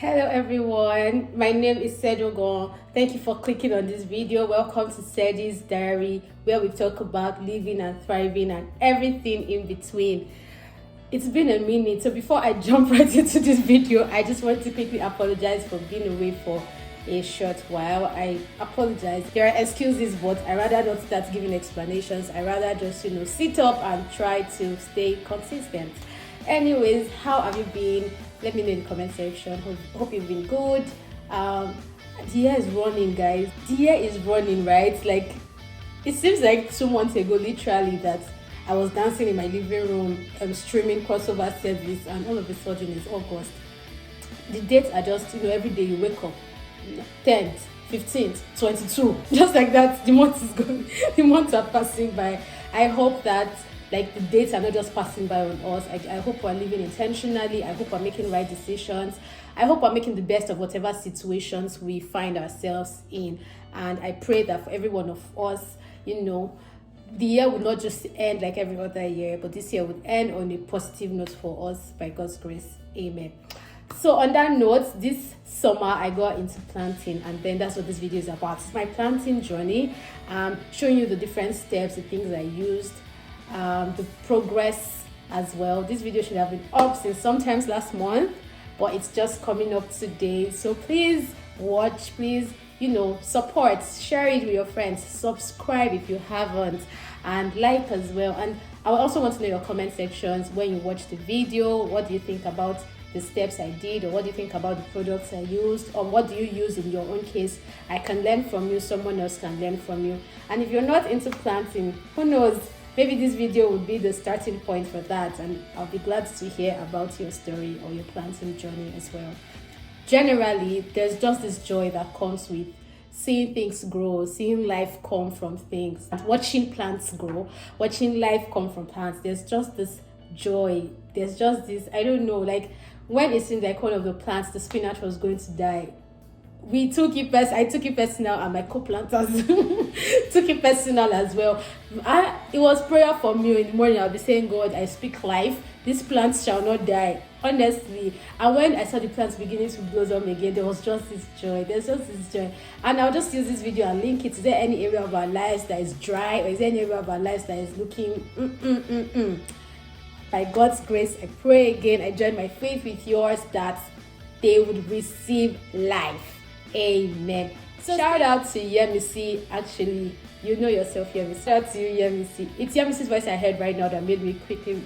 Hello everyone, my name is Sedogon. Thank you for clicking on this video. Welcome to Sedi's Diary, where we talk about living and thriving and everything in between. It's been a minute, so before I jump right into this video, I just want to quickly apologize for being away for a short while. I apologize. There are excuses, but I rather not start giving explanations. I rather just sit up and try to stay consistent. Anyways, how have you been? Let me know in the comment section. Hope you've been good. The year is running, guys. The year is running, right? Like, it seems like 2 months ago, literally, that I was dancing in my living room, streaming crossover service, and all of a sudden it's August. The dates are just, every day you wake up, 10th, 15th, 22, just like that. The month is going. The months are passing by. I hope that the dates are not just passing by on us. I hope we're living intentionally. I hope we're making right decisions. I hope we're making the best of whatever situations we find ourselves in. And I pray that for every one of us, the year will not just end like every other year, but this year would end on a positive note for us by God's grace. Amen. So on that note, this summer I got into planting, and then that's what this video is about. It's my planting journey, showing you the different steps, the things I used, the progress as well. This video should have been up since sometimes last month, but it's just coming up today. So please watch, please support, share it with your friends, subscribe if you haven't, and like as well. And I also want to know your comment sections when you watch the video. What do you think about the steps I did, or what do you think about the products I used, or what do you use in your own case? I can learn from you, someone else can learn from you. And if you're not into planting, who knows, maybe this video would be the starting point for that, and I'll be glad to hear about your story or your planting journey as well. Generally, there's just this joy that comes with seeing things grow, seeing life come from things, watching plants grow, watching life come from plants. There's just this joy. There's just this, I don't know, like when it seemed like one of the plants, the spinach, was going to die, I took it personal, and my co-planters took it personal as well. It was prayer for me. In the morning I'll be saying, God, I speak life, these plants shall not die, honestly. And when I saw the plants beginning to blossom again, there was just this joy. There's just this joy. And I'll just use this video and link it. Is there any area of our lives that is dry, or is there any area of our lives that is looking By God's grace, I pray again, I join my faith with yours that they would receive life. Amen. So shout out to Yemisi. Actually, you know yourself, Yemisi. Shout out to you, Yemisi. It's Yemisi's voice I heard right now that made me quickly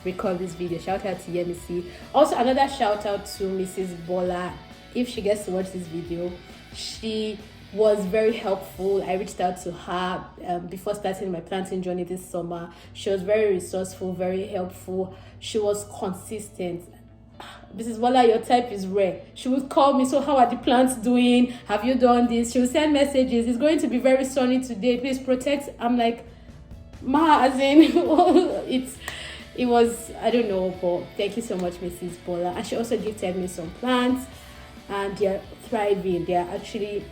record this video. Shout out to Yemisi. Also, another shout out to Mrs. Bola. If she gets to watch this video, she was very helpful. I reached out to her before starting my planting journey this summer. She was very resourceful, very helpful. She was consistent. Mrs. Bola, your type is rare. She would call me, so how are the plants doing? Have you done this? She would send messages. It's going to be very sunny today. Please protect. I'm like, ma, as in, it was, I don't know, but thank you so much, Mrs. Bola. And she also gifted me some plants, and they're thriving. They're actually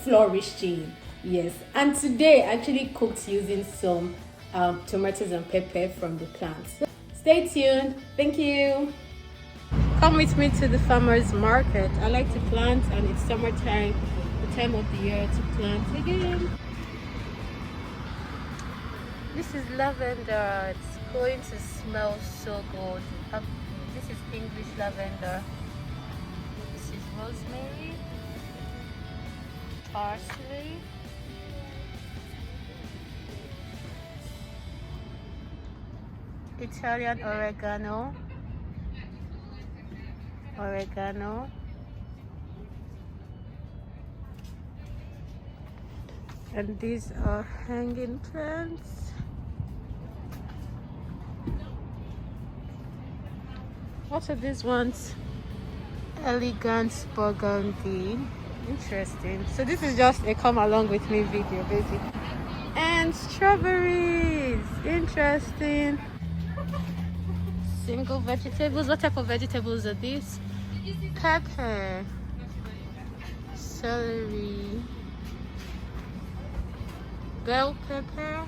flourishing. Yes. And today I actually cooked using some tomatoes and pepper from the plants. So stay tuned. Thank you. Come with me to the farmer's market. I like to plant, and it's summertime, the time of the year to plant again. This is lavender. It's going to smell so good. This is English lavender. This is rosemary, parsley, Italian oregano, and these are hanging plants. What are these ones? Elegant burgundy. Interesting. So this is just a come along with me video, basically. And strawberries. Interesting. Single vegetables. What type of vegetables are these? Pepper, celery, bell pepper.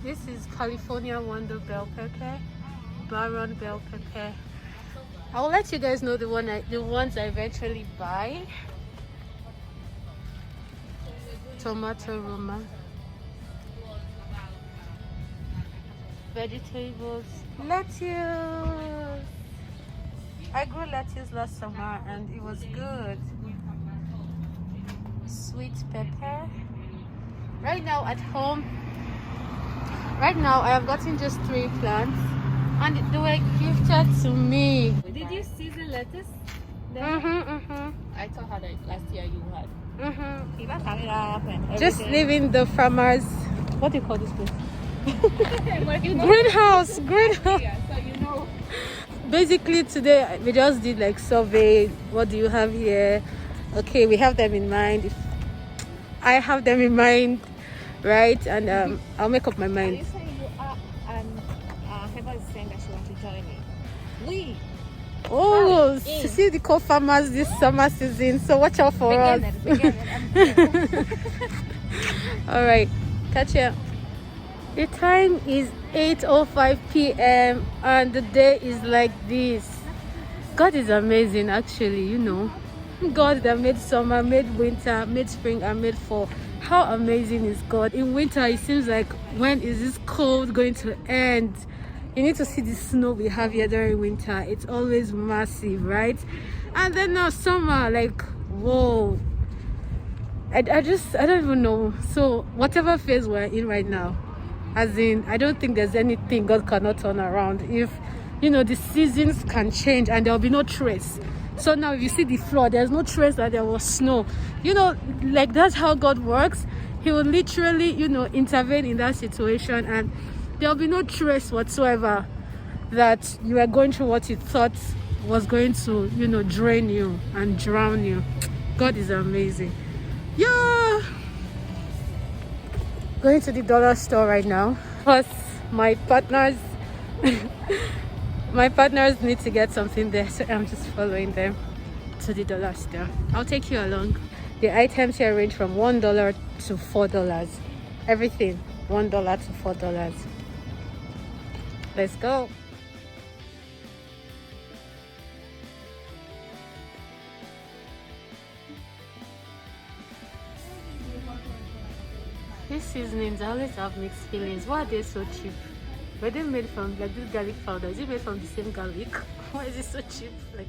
This is California Wonder bell pepper, Baron bell pepper, I'll let you guys know the ones I eventually buy. Tomato Roma. Vegetables. Lettuce. I grew lettuce last summer and it was good. Sweet pepper. Right now at home, I have gotten just 3 plants and they were gifted to me. Did you season lettuce? I thought how that last year you had. Just leaving the farmers. What do you call this place? Greenhouse. Greenhouse. So you know. Basically today we just did like survey. What do you have here? Okay, we have them in mind. If I have them in mind, right? And I'll make up my mind. Are you saying you are Heba is saying that she wants to join me? We Oh, see the co-farmers this summer season. So watch out for us. All right, catch ya. The time is 8:05 p.m. and the day is like this. God is amazing, actually. You know, God that made summer, made winter, made spring, and made fall. How amazing is God? In winter, it seems like, when is this cold going to end? You need to see the snow we have here during winter. It's always massive, right? And then now summer, like, whoa. I don't even know. So whatever phase we're in right now, as in, I don't think there's anything God cannot turn around. If, you know, the seasons can change and there'll be no trace. So now if you see the flood, there's no trace that there was snow. You know, like, that's how God works. He will literally, you know, intervene in that situation, and there'll be no trace whatsoever that you are going through what you thought was going to, you know, drain you and drown you. God is amazing. Yeah. Going to the dollar store right now because my partners need to get something there, so I'm just following them to the dollar store. I'll take you along. The items here range from $1 to $4. Everything $1 to $4. Let's go. These seasonings, I always have mixed feelings. Why are they so cheap? Were they made from, like, this garlic powder? Is it made from the same garlic? Why is it so cheap? Like,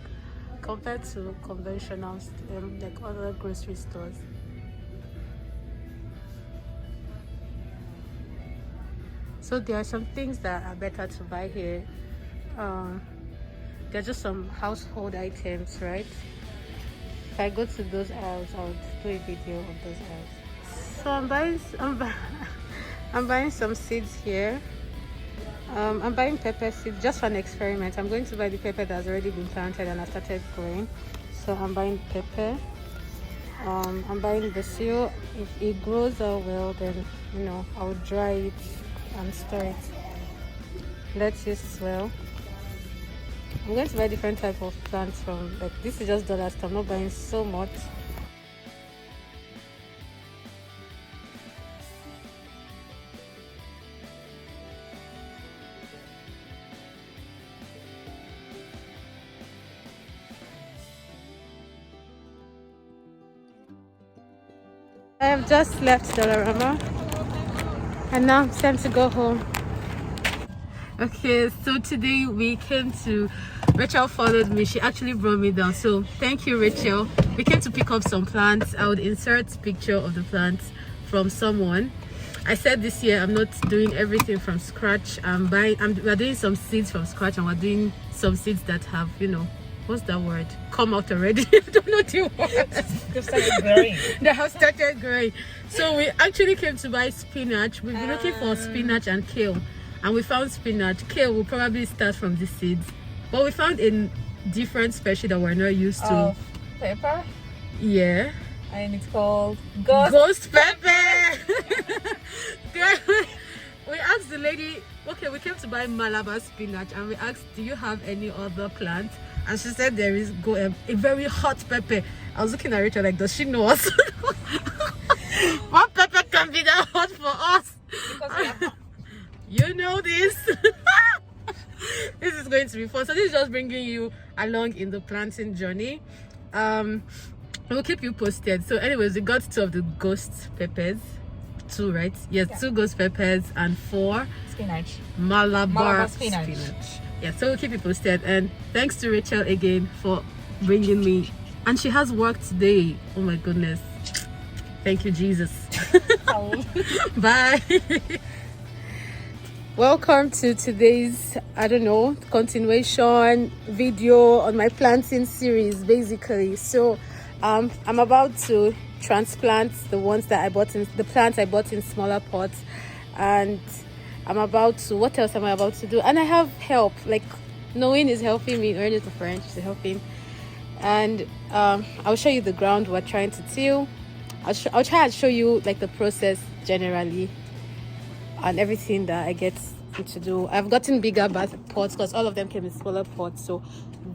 compared to conventional, like other grocery stores. So there are some things that are better to buy here. They're just some household items, right? If I go to those aisles, I'll do a video of those aisles. So I'm buying some seeds here. I'm buying pepper seeds just for an experiment. I'm going to buy the pepper that's already been planted and I started growing. So I'm buying pepper. I'm buying basil. If it grows out well, then, you know, I'll dry it and store it. Lettuce as well. I'm going to buy different type of plants from, like, this is just dollar store. I'm not buying so much. I have just left Dollarama and now it's time to go home. Okay, so today we came to, Rachel followed me. She actually brought me down, so thank you, Rachel. We came to pick up some plants. I would insert picture of the plants from someone. I said this year I'm not doing everything from scratch. We're doing some seeds from scratch, and we're doing some seeds that have, you know, what's that word? Come out already. I don't know the word. They've started growing. They have started growing. So we actually came to buy spinach. We've been looking for spinach and kale, and we found spinach. Kale will probably start from the seeds, but we found a different species that we're not used to. Pepper? Yeah. And it's called Ghost pepper. We asked the lady, okay, we came to buy Malabar spinach, and we asked, do you have any other plant? And she said there is a very hot pepper. I was looking at Rachel like, does she know us? What pepper can be that hot for us? Because you know this. This is going to be fun. So this is just bringing you along in the planting journey. We'll keep you posted. So anyways, we got 2 of the ghost peppers. 2, right? Yes, yeah. 2 ghost peppers and 4 spinach. Malabar spinach. Yeah, so we'll keep you posted. And thanks to Rachel again for bringing me. And she has work today. Oh my goodness. Thank you, Jesus. Bye. Welcome to today's, I don't know, continuation video on my planting series, basically. So I'm about to transplant the ones that I bought in the plants I bought in smaller pots, and I'm about to, what else am I about to do? And I have help, like Noin is helping me, Earn is a friend, she's helping. And I'll show you the ground we're trying to till. I'll try and show you like the process generally and everything that I get to do. I've gotten bigger pots because all of them came in smaller pots, so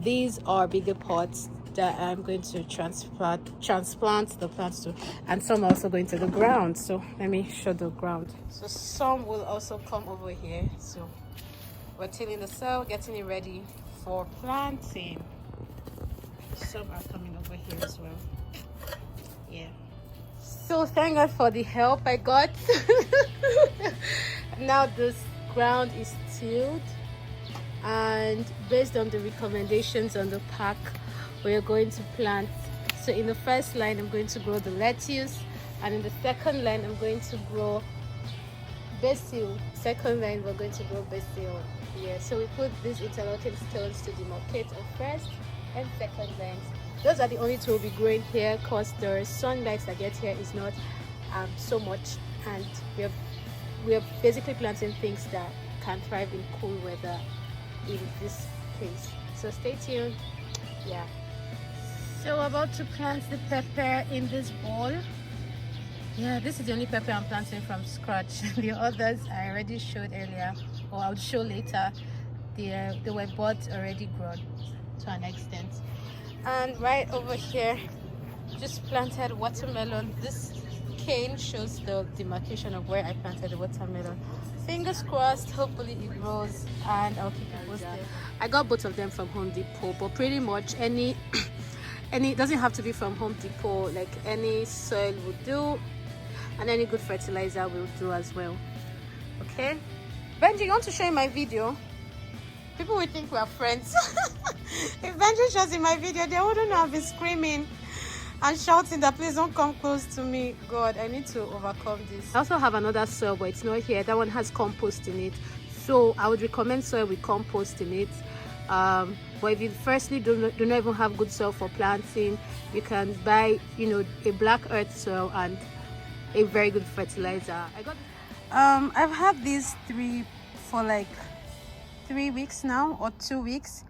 these are bigger pots that I'm going to transplant the plants to, and some are also going to the ground. So let me show the ground. So some will also come over here. So we're tilling the soil, getting it ready for planting. Some are coming over here as well. Yeah. So thank God for the help I got. Now this ground is tilled, and based on the recommendations on the pack, we're going to plant. So in the first line I'm going to grow the lettuce, and in the second line I'm going to grow basil. Second line we're going to grow basil. Yeah, so we put these interlocking stones to demarcate our first and second lines. Those are the only 2 we'll be growing here because the sunlight that gets here is not so much, and we're basically planting things that can thrive in cool weather in this place. So stay tuned. Yeah, so we're about to plant the pepper in this bowl. Yeah, this is the only pepper I'm planting from scratch. The others I already showed earlier, or I'll show later. They were both already grown to an extent. And right over here, just planted watermelon. This cane shows the demarcation of where I planted the watermelon. Fingers crossed, hopefully it grows, and I'll keep it posted. I got both of them from Home Depot, but pretty much any it doesn't have to be from Home Depot, like any soil will do, and any good fertilizer will do as well. Okay, Benji, you want to show you my video? People will think we are friends. If Benji shows in my video, they wouldn't have been screaming and shouting that please don't come close to me. God, I need to overcome this. I also have another soil, but it's not here. That one has compost in it, so I would recommend soil with compost in it. But if you firstly do not even have good soil for planting, you can buy, a black earth soil and a very good fertilizer. I've had these 3 for like 3 weeks now, or 2 weeks.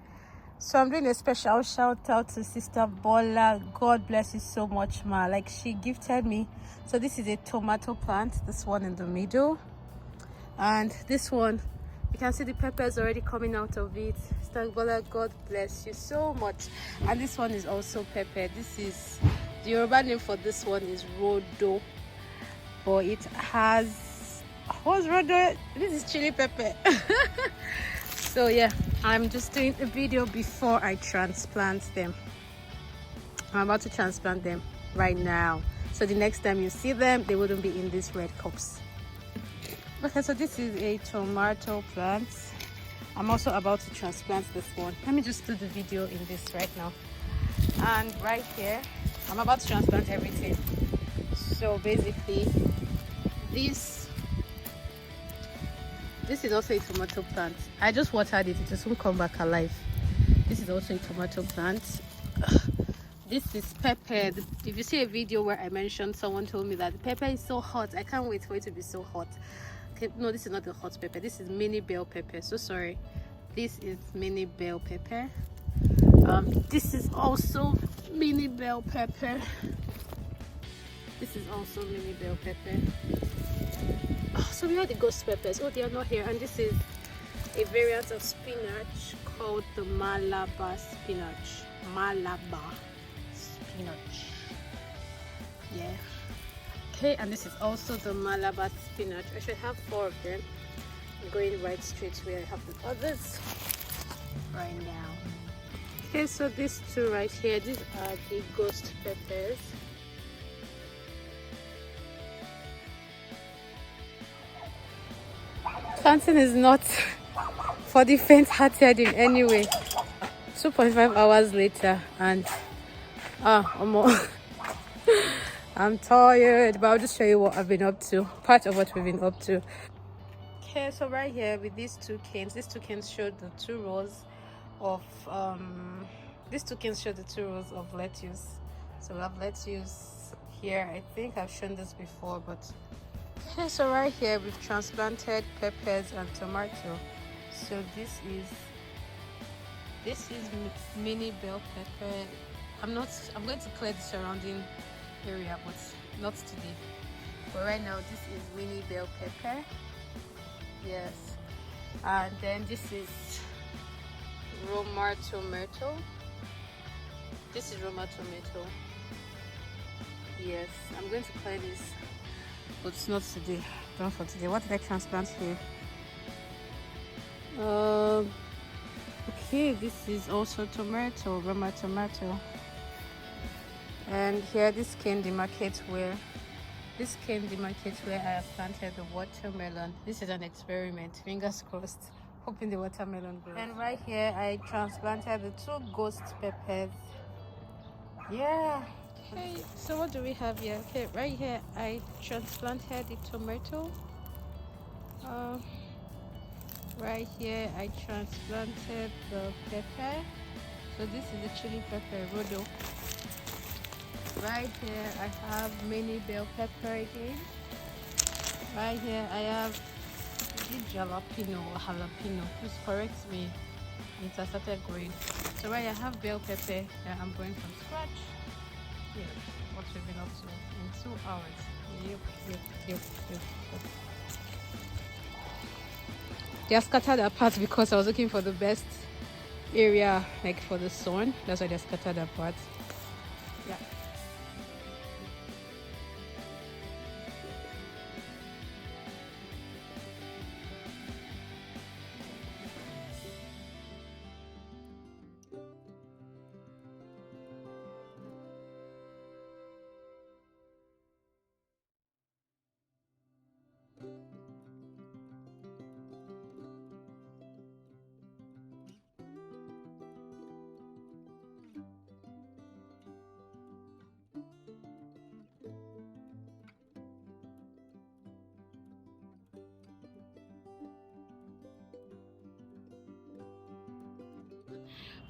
So I'm doing a special shout out to Sister Bola. God bless you so much, ma. Like, she gifted me. So this is a tomato plant, this one in the middle, and this one, you can see the peppers already coming out of it. Sister Bola, God bless you so much. And this one is also pepper. This is, the Yoruba name for this one is Rodo, but it has, what's Rodo? This is chili pepper. So yeah, I'm just doing a video before I transplant them. I'm about to transplant them right now, so the next time you see them, they wouldn't be in these red cups. Okay, so this is a tomato plant. I'm also about to transplant this one. Let me just do the video in this right now. And right here, I'm about to transplant everything. So basically, this is also a tomato plant. I just watered it, it will soon come back alive. This is also a tomato plant. This is pepper. If you see a video where I mentioned, someone told me that the pepper is so hot, I can't wait for it to be so hot. Okay, no, this is not the hot pepper, this is mini bell pepper. So sorry, this is mini bell pepper. This is also mini bell pepper. This is also mini bell pepper. So we had the ghost peppers. Oh, they are not here. And this is a variant of spinach called the Malabar spinach. Malabar spinach. Yeah. Okay, and this is also the Malabar spinach. I should have 4 of them. I'm going right straight where I have the others right now. Okay, so these two right here, these are the ghost peppers. Planting is not for the faint-hearted in any way. 2.5 hours later, and I'm tired, but I'll just show you what I've been up to, part of what we've been up to. Okay, so right here with these two canes show the two rows of lettuce. So we have lettuce here. I think I've shown this before, but okay, so right here we've transplanted peppers and tomato. So this is mini bell pepper. I'm going to clear the surrounding area, but not today. But right now this is mini bell pepper. Yes. And then this is Roma tomato. This is Roma tomato. Yes, I'm going to clear this, but it's not today. Not for today. What did I transplant here? Okay, this is also tomato, Roma tomato. And here this candy market where I have planted the watermelon. This is an experiment, fingers crossed, hoping the watermelon grows. And right here I transplanted the two ghost peppers. Yeah. Okay, so what do we have here? Okay, right here I transplanted the tomato. Right here I transplanted the pepper. So this is the chili pepper, rodo. Right here I have mini bell pepper again. Right here I have jalapeno or jalapeno. Please correct me. It has started growing. So right here I have bell pepper that I'm growing from scratch. Yeah, what we've been up to in 2 hours. Yep. They are scattered apart because I was looking for the best area, like for the sun. That's why they're scattered apart. Yeah.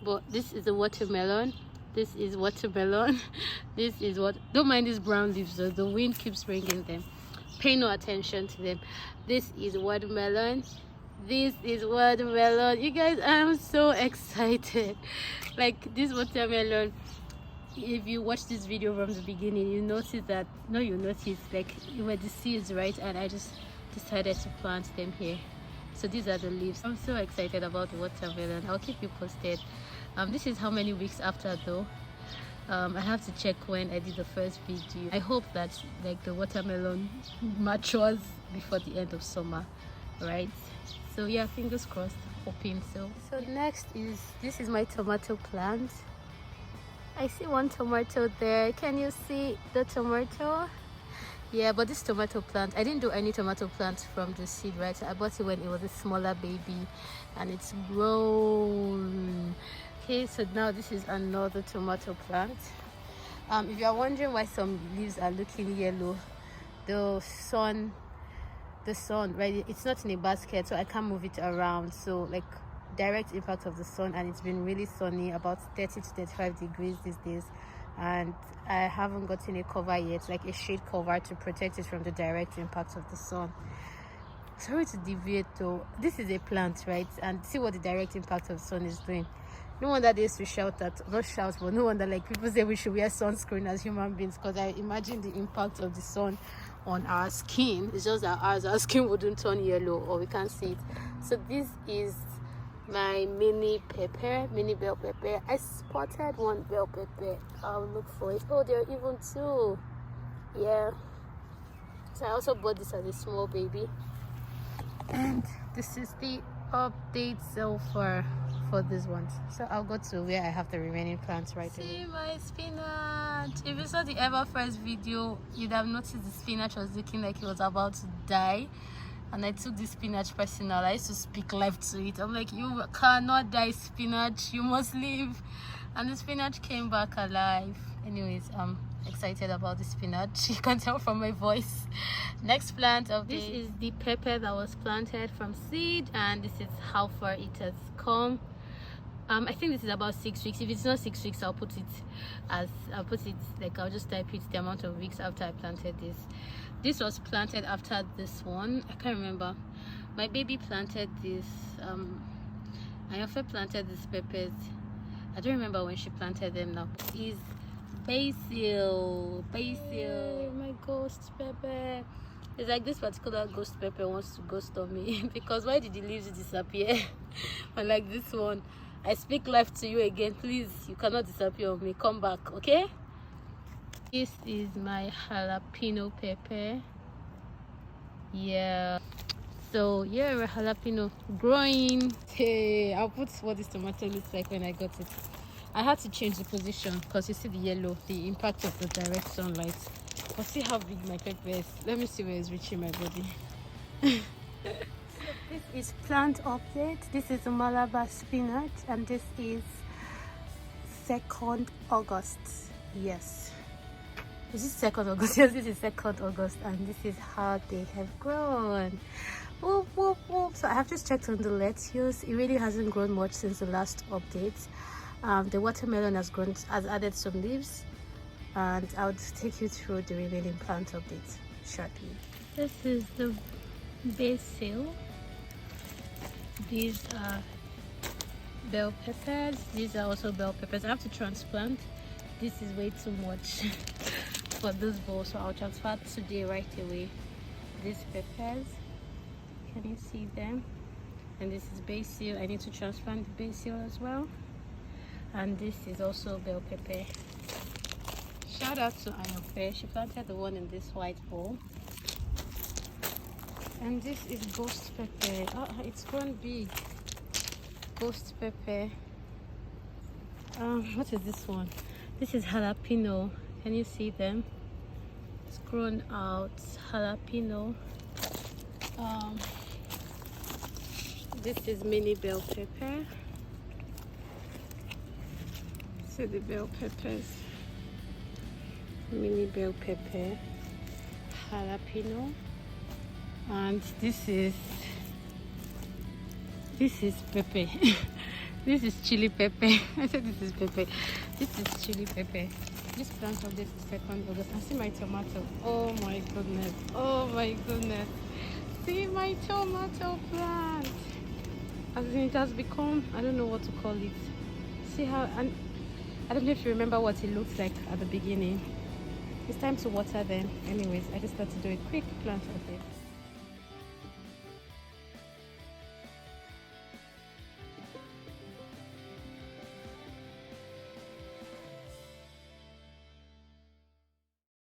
But this is a watermelon. This is watermelon. This is what, don't mind these brown leaves though, the wind keeps bringing them. Pay no attention to them. This is watermelon. This is watermelon. You guys, I'm so excited. Like this watermelon, if you watch this video from the beginning, you notice that, like it were the seeds, right? And I just decided to plant them here. So these are the leaves. I'm so excited about the watermelon. I'll keep you posted. This is how many weeks after though. I have to check when I did the first video. I hope that like the watermelon matures before the end of summer, right? So yeah, fingers crossed, hoping so. So next is, this is my tomato plant. I see one tomato there. Can you see the tomato? Yeah, but this tomato plant, I didn't do any tomato plants from the seed, right? I bought it when it was a smaller baby and it's grown. Okay, so now this is another tomato plant. If you are wondering why some leaves are looking yellow, the sun, right? It's not in a basket, so I can't move it around. So like direct impact of the sun, and it's been really sunny, about 30 to 35 degrees these days. And I haven't gotten a cover yet, like a shade cover to protect it from the direct impact of the sun. Sorry to deviate though, this is a plant, right? And see what the direct impact of the sun is doing. No wonder they used to shout at, not shout, but no wonder like people say we should wear sunscreen as human beings, because I imagine the impact of the sun on our skin. It's just that our skin wouldn't turn yellow or we can't see it. So this is my mini bell pepper. I spotted one bell pepper. I'll look for it. Oh, there are even two. Yeah, so I also bought this as a small baby. And this is the update so far for these ones. So I'll go to where I have the remaining plants right away. See my spinach. If you saw the ever first video, you'd have noticed the spinach was looking like it was about to die. And I took this spinach personal. I used to speak life to it. I'm like, you cannot die, spinach. You must live. And the spinach came back alive. Anyways, I'm excited about the spinach. You can tell from my voice. Next plant of this is the pepper that was planted from seed, and this is how far it has come. I think this is about 6 weeks. If it's not 6 weeks, I'll just type it the amount of weeks after I planted this. This was planted after this one. I can't remember. My baby planted this. Ayofe planted these peppers. I don't remember when she planted them now. Is basil, my ghost pepper. It's like this particular ghost pepper wants to ghost on me because why did the leaves disappear? Unlike this one, I speak life to you again. Please, you cannot disappear on me. Come back, okay? This is my jalapeno pepper. Yeah. So yeah, jalapeno growing. Hey, I'll put what this tomato looks like when I got it. I had to change the position because you see the yellow, the impact of the direct sunlight. But see how big my pepper is. Let me see where it's reaching my body. So this is plant update. This is a Malabar spinach, and this is 2nd August. Yes. Is this 2nd August? Yes, this is 2nd August, and this is how they have grown. Whoop, whoop, whoop. So I have just checked on the lettuce. It really hasn't grown much since the last update. The watermelon has added some leaves, and I'll take you through the remaining plant updates shortly. This is the basil. These are bell peppers. These are also bell peppers. I have to transplant. This is way too much for this bowl, so I'll transfer today right away. These peppers, can you see them? And this is basil. I need to transplant the basil as well. And this is also bell pepper. Shout out to Ayofe. She planted the one in this white bowl. And this is ghost pepper. Oh, it's grown big. Ghost pepper. What is this one? This is jalapeno. Can you see them? It's grown out. Jalapeno. This is mini bell pepper. See the bell peppers. Mini bell pepper. Jalapeno. And this is pepper. This is chili pepper. I said this is pepper. This is chili pepper. This plant of this is 2nd August. And see my tomato. Oh my goodness. Oh my goodness. See my tomato plant. As in, it has become, I don't know what to call it. See how, and I don't know if you remember what it looked like at the beginning. It's time to water them. Anyways, I just got to do a quick plant update.